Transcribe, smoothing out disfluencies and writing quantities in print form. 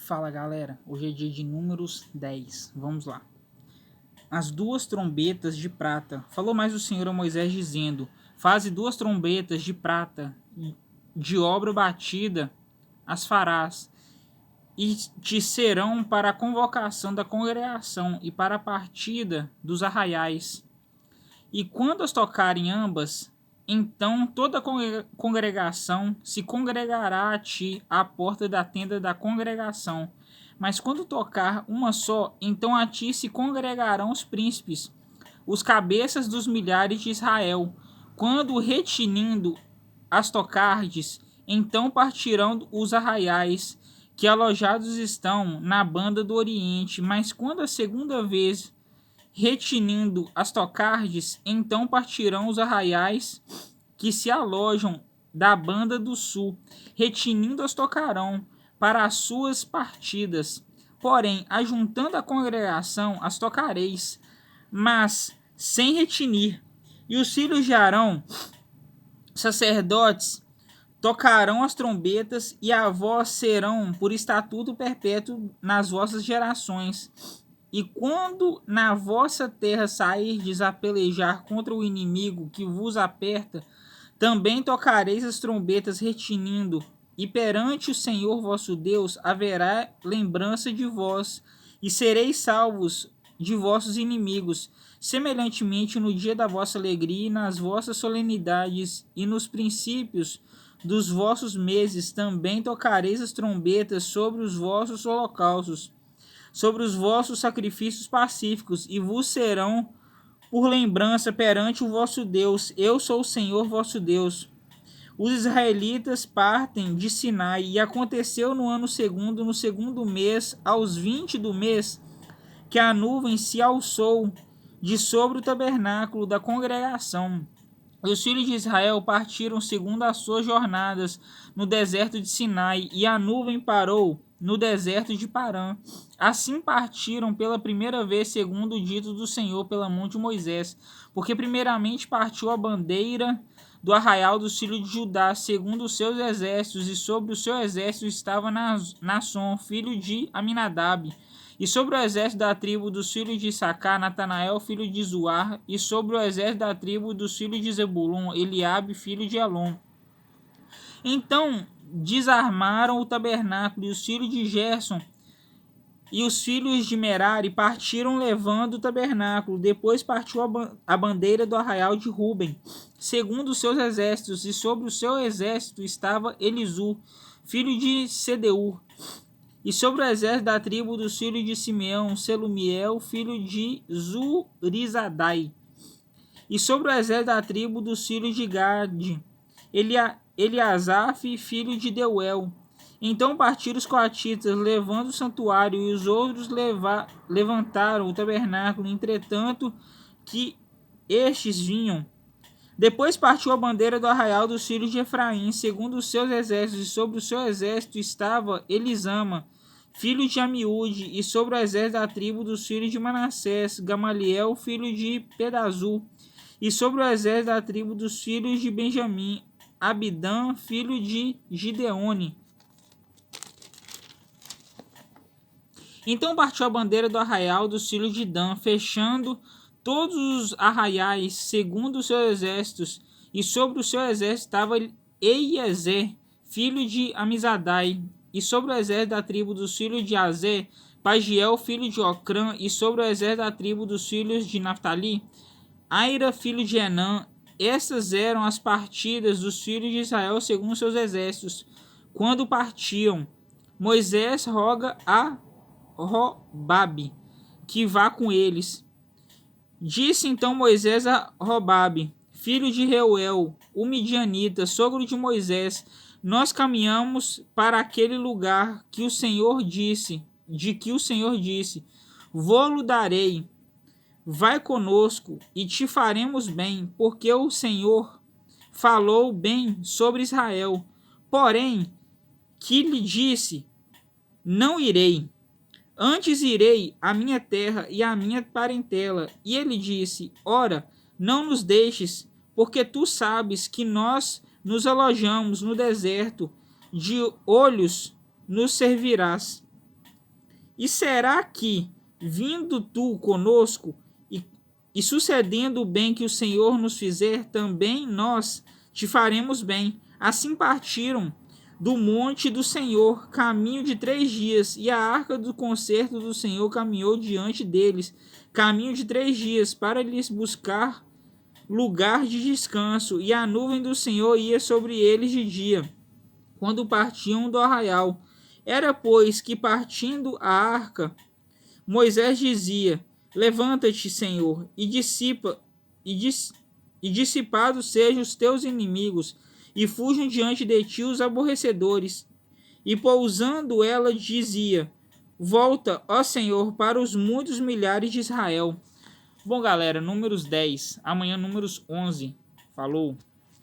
Fala galera, hoje é dia de números 10, vamos lá. As duas trombetas de prata. Falou mais o Senhor a Moisés dizendo: faze duas trombetas de prata, de obra batida as farás, e te serão para a convocação da congregação e para a partida dos arraiais. E quando as tocarem ambas, então toda a congregação se congregará a ti à porta da tenda da congregação. Mas quando tocar uma só, então a ti se congregarão os príncipes, os cabeças dos milhares de Israel. Quando retinindo as tocardes, então partirão os arraiais, que alojados estão na banda do oriente. Mas quando a segunda vez retinindo as tocardes, então partirão os arraiais que se alojam da banda do sul, retinindo as tocarão para as suas partidas. Porém, ajuntando a congregação, as tocareis, mas sem retinir. E os filhos de Arão, sacerdotes, tocarão as trombetas, e a vós serão por estatuto perpétuo nas vossas gerações. E quando na vossa terra sairdes a pelejar contra o inimigo que vos aperta, também tocareis as trombetas retinindo, e perante o Senhor vosso Deus haverá lembrança de vós, e sereis salvos de vossos inimigos. Semelhantemente, no dia da vossa alegria, e nas vossas solenidades, e nos princípios dos vossos meses, também tocareis as trombetas sobre os vossos holocaustos, sobre os vossos sacrifícios pacíficos, e vos serão por lembrança perante o vosso Deus. Eu sou o Senhor vosso Deus. Os israelitas partem de Sinai, e aconteceu no ano segundo, no segundo mês, aos 20 do mês, que a nuvem se alçou de sobre o tabernáculo da congregação. Os filhos de Israel partiram segundo as suas jornadas no deserto de Sinai, e a nuvem parou no deserto de Parã. Assim partiram pela primeira vez, segundo o dito do Senhor pela mão de Moisés, porque primeiramente partiu a bandeira do arraial dos filhos de Judá, segundo os seus exércitos, e sobre o seu exército estava Naasson, filho de Aminadab. E sobre o exército da tribo dos filhos de Issacar, Natanael, filho de Zuar. E sobre o exército da tribo dos filhos de Zebulon, Eliabe, filho de Elon. Então desarmaram o tabernáculo, e os filhos de Gerson e os filhos de Merari partiram levando o tabernáculo. Depois partiu a bandeira do arraial de Ruben, segundo os seus exércitos, e sobre o seu exército estava Elisu, filho de Sedeur. E sobre o exército da tribo dos filhos de Simeão, Selumiel, filho de Zurizadai. E sobre o exército da tribo dos filhos de Gade, Eliasaf, filho de Deuel. Então partiram os coatitas, levando o santuário, e os outros levantaram o tabernáculo, entretanto que estes vinham. Depois partiu a bandeira do arraial dos filhos de Efraim, segundo os seus exércitos, e sobre o seu exército estava Elisama, filho de Amiúde, e sobre o exército da tribo dos filhos de Manassés, Gamaliel, filho de Pedazul, e sobre o exército da tribo dos filhos de Benjamim, Abidã, filho de Gideone. Então partiu a bandeira do arraial dos filhos de Dan, fechando todos os arraiais, segundo os seus exércitos, e sobre o seu exército estava Eiezer, filho de Amizadai, e sobre o exército da tribo dos filhos de Azé, Pagiel, filho de Ocrã, e sobre o exército da tribo dos filhos de Naftali, Aira, filho de Enã. Estas eram as partidas dos filhos de Israel segundo seus exércitos. Quando partiam, Moisés roga a Robabe que vá com eles. Disse então Moisés a Robabe, filho de Reuel, o midianita, sogro de Moisés: nós caminhamos para aquele lugar que o Senhor disse, vou-lo darei. Vai conosco e te faremos bem, porque o Senhor falou bem sobre Israel. Porém, que lhe disse: não irei. Antes irei à minha terra e à minha parentela. E ele disse: ora, não nos deixes, porque tu sabes que nós nos alojamos no deserto, de olhos nos servirás. E será que, vindo tu conosco, e sucedendo o bem que o Senhor nos fizer, também nós te faremos bem? Assim partiram do monte do Senhor, caminho de 3 dias, e a arca do concerto do Senhor caminhou diante deles, caminho de 3 dias, para lhes buscar lugar de descanso, e a nuvem do Senhor ia sobre eles de dia, quando partiam do arraial. Era, pois, que partindo a arca, Moisés dizia: Levanta-te, Senhor, e dissipados sejam os teus inimigos, e fujam diante de ti os aborrecedores. E pousando ela dizia: Volta, ó Senhor, para os muitos milhares de Israel. Bom, galera, números 10. Amanhã, números 11. Falou!